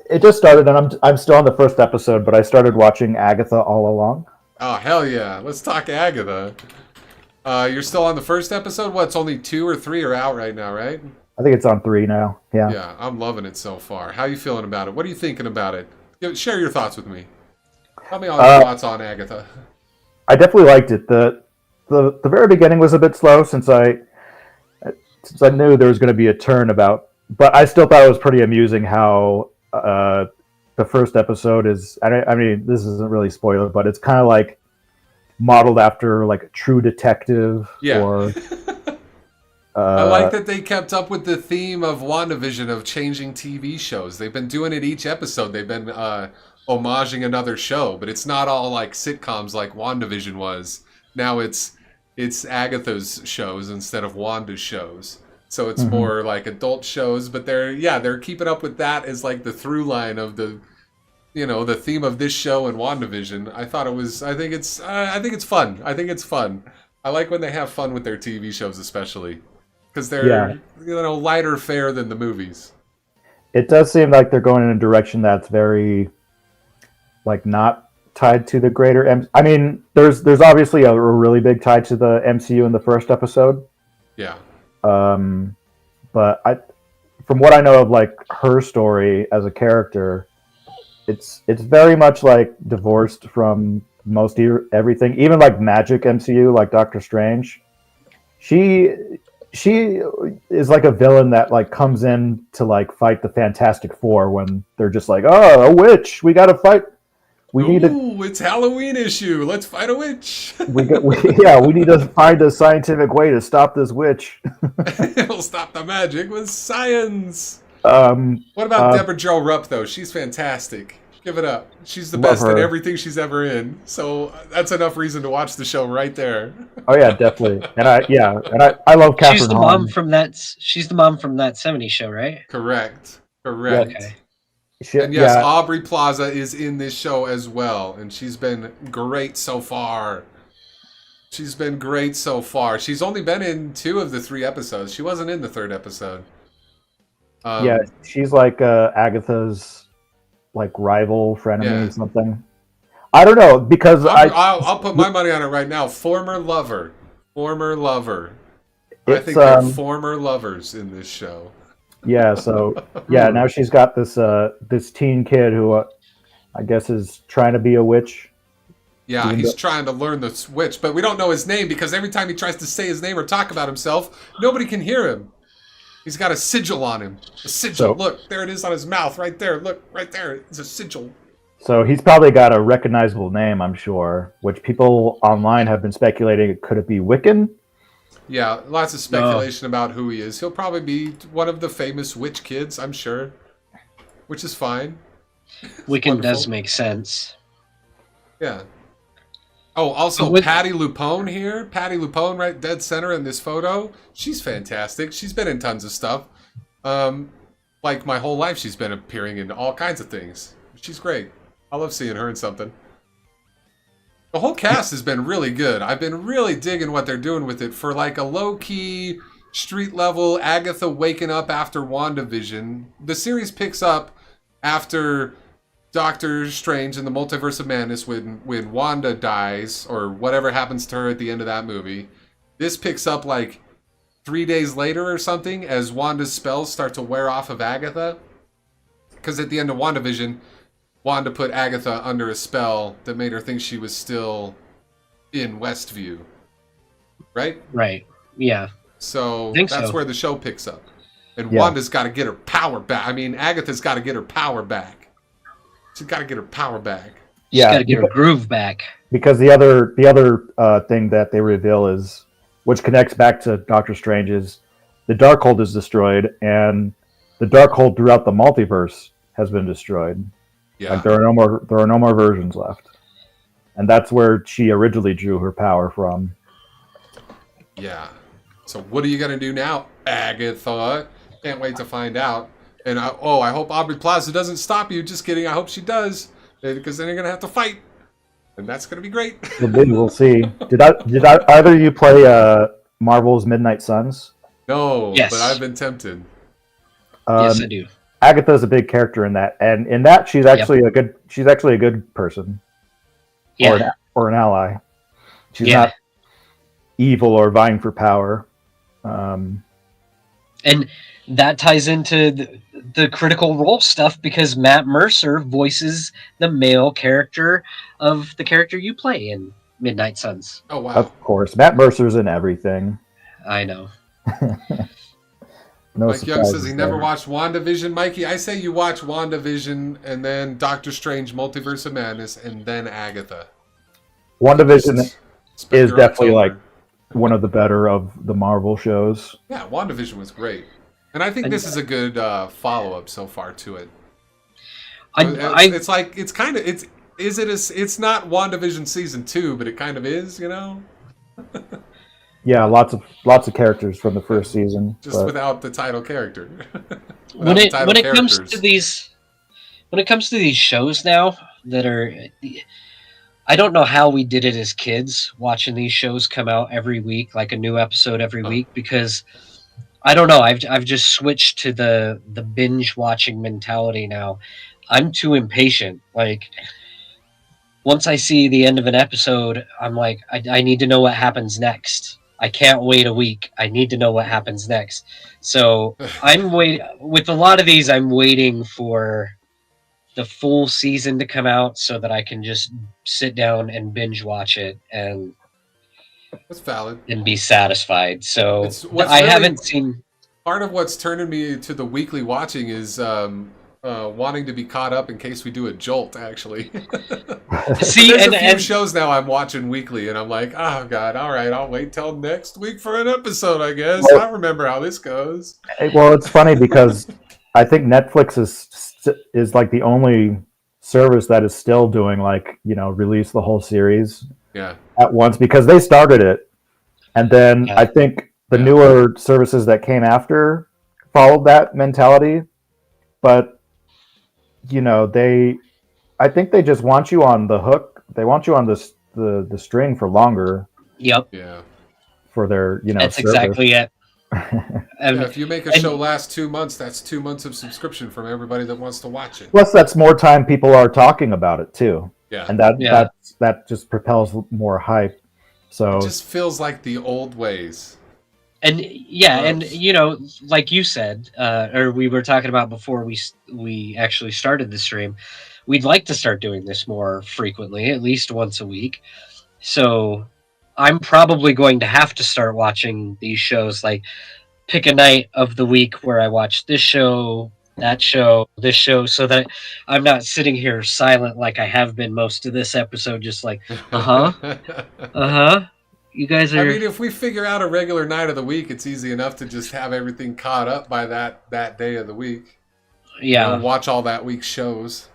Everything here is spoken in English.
it just started, and I'm still on the first episode, but I started watching Agatha All Along. Oh, hell yeah. Let's talk Agatha. You're still on the first episode? What, it's only 2 or 3 are out right now, right? I think it's on 3 now. Yeah. Yeah, I'm loving it so far. How are you feeling about it? What are you thinking about it? Share your thoughts with me. Tell me all your thoughts on Agatha. I definitely liked it. The very beginning was a bit slow since I knew there was going to be a turn about, but I still thought it was pretty amusing how the first episode is. I mean, this isn't really spoiler, but it's kind of like modeled after like a True Detective. Yeah. Or I like that they kept up with the theme of WandaVision of changing TV shows. They've been doing it each episode. They've been homaging another show, but it's not all like sitcoms like WandaVision was. Now it's Agatha's shows instead of Wanda's shows. So it's more like adult shows, but they're keeping up with that as like the through line of the theme of this show and WandaVision. I think it's fun. I think it's fun. I like when they have fun with their TV shows, especially because they're lighter fare than the movies. It does seem like they're going in a direction that's very like not tied to the greater I mean, there's obviously a really big tie to the MCU in the first episode. Yeah. But from what I know of like her story as a character, it's very much like divorced from most everything, even like Magic MCU, like Doctor Strange. She is like a villain that like comes in to like fight the Fantastic Four when they're just like, oh, a witch, we gotta fight. It's Halloween issue. Let's fight a witch. we need to find a scientific way to stop this witch. We'll stop the magic with science. What about Deborah Jo Rupp though? She's fantastic. Give it up. She's the best at everything she's ever in. So that's enough reason to watch the show right there. Oh yeah, definitely. And I love Kathryn Hahn. She's the mom from that. She's the mom from that '70s show, right? Correct. Yeah. Okay. And yes, Aubrey Plaza is in this show as well, and she's been great so far. She's only been in 2 of the 3 episodes. She wasn't in the 3rd episode. Yeah, she's like Agatha's like rival, frenemy, something. I don't know because I'll put my money on it right now. Former lover. I think they're former lovers in this show. Yeah, so now she's got this teen kid who I guess is trying to be a witch. Yeah, he's trying to learn the witch, but we don't know his name because every time he tries to say his name or talk about himself, nobody can hear him. He's got a sigil on him. A sigil. Look, there it is on his mouth, right there. Look, right there. It's a sigil. So he's probably got a recognizable name, I'm sure, which people online have been speculating. Could it be Wiccan? Yeah, lots of speculation about who he is. He'll probably be one of the famous witch kids, I'm sure. Which is fine. Wiccan does make sense. Yeah. Oh, also Patti LuPone here. Patti LuPone right dead center in this photo. She's fantastic. She's been in tons of stuff. Like my whole life she's been appearing in all kinds of things. She's great. I love seeing her in something. The whole cast has been really good. I've been really digging what they're doing with it for like a low-key, street-level Agatha waking up after WandaVision. The series picks up after Doctor Strange in the Multiverse of Madness when Wanda dies, or whatever happens to her at the end of that movie. This picks up like 3 days later or something as Wanda's spells start to wear off of Agatha. Because at the end of WandaVision, Wanda put Agatha under a spell that made her think she was still in Westview. Right? Right. Yeah. So that's where the show picks up. And Wanda's got to get her power back. I mean, Agatha's got to get her power back. She's got to get her power back. She's got to get her groove back. Because the other thing that they reveal is, which connects back to Doctor Strange, is the Darkhold is destroyed, and the Darkhold throughout the multiverse has been destroyed. Yeah. Like there are no more versions left. And that's where she originally drew her power from. Yeah. So what are you going to do now, Agatha? Can't wait to find out. And I hope Aubrey Plaza doesn't stop you. Just kidding. I hope she does. Because then you're going to have to fight. And that's going to be great. We'll see. Did either of you play Marvel's Midnight Suns? No, yes. But I've been tempted. Yes, I do. Agatha's a big character in that, and in that she's actually a good person, or an ally. She's not evil or vying for power. And that ties into the critical role stuff, because Matt Mercer voices the male character of the character you play in Midnight Suns. Oh, wow. Of course. Matt Mercer's in everything. I know. No Mike Young says he surprises never there. watched WandaVision. Mikey, I say you watch WandaVision and then Doctor Strange Multiverse of Madness and then Agatha. WandaVision Spend is your definitely October. like one of the better of the Marvel shows. Yeah, WandaVision was great. And I think this is a good follow-up so far to it. It's not WandaVision season 2, but it kind of is, you know? Yeah, lots of characters from the first season. Just without the title character. When it comes to these shows now that are, I don't know how we did it as kids, watching these shows come out every week, like a new episode every week, because I don't know, I've just switched to the binge watching mentality now. I'm too impatient. Like, once I see the end of an episode, I'm like, I need to know what happens next. I can't wait a week. I need to know what happens next. So with a lot of these, I'm waiting for the full season to come out so that I can just sit down and binge watch it and that's valid and be satisfied. So haven't seen. Part of what's turning me to the weekly watching is wanting to be caught up in case we do a Jolt, actually. See, there's a few shows now I'm watching weekly, and I'm like, oh, God, all right, I'll wait till next week for an episode, I guess. Well, I remember how this goes. Well, it's funny because I think Netflix is like the only service that is still doing, like, you know, release the whole series at once, because they started it. And then I think the newer services that came after followed that mentality. But you know, I think they just want you on the hook. They want you on the string for longer. Yep. Yeah. For their, you know, that's service. Exactly it. If you make a show last 2 months, that's 2 months of subscription from everybody that wants to watch it. Plus, that's more time people are talking about it too. Yeah. And that just propels more hype. So it just feels like the old ways. And and you know, like you said, or we were talking about before we actually started the stream, we'd like to start doing this more frequently, at least once a week. So I'm probably going to have to start watching these shows, like pick a night of the week where I watch this show, that show, this show, so that I'm not sitting here silent like I have been most of this episode, just like, You guys are. I mean, if we figure out a regular night of the week, it's easy enough to just have everything caught up by that day of the week. Yeah. You know, watch all that week's shows.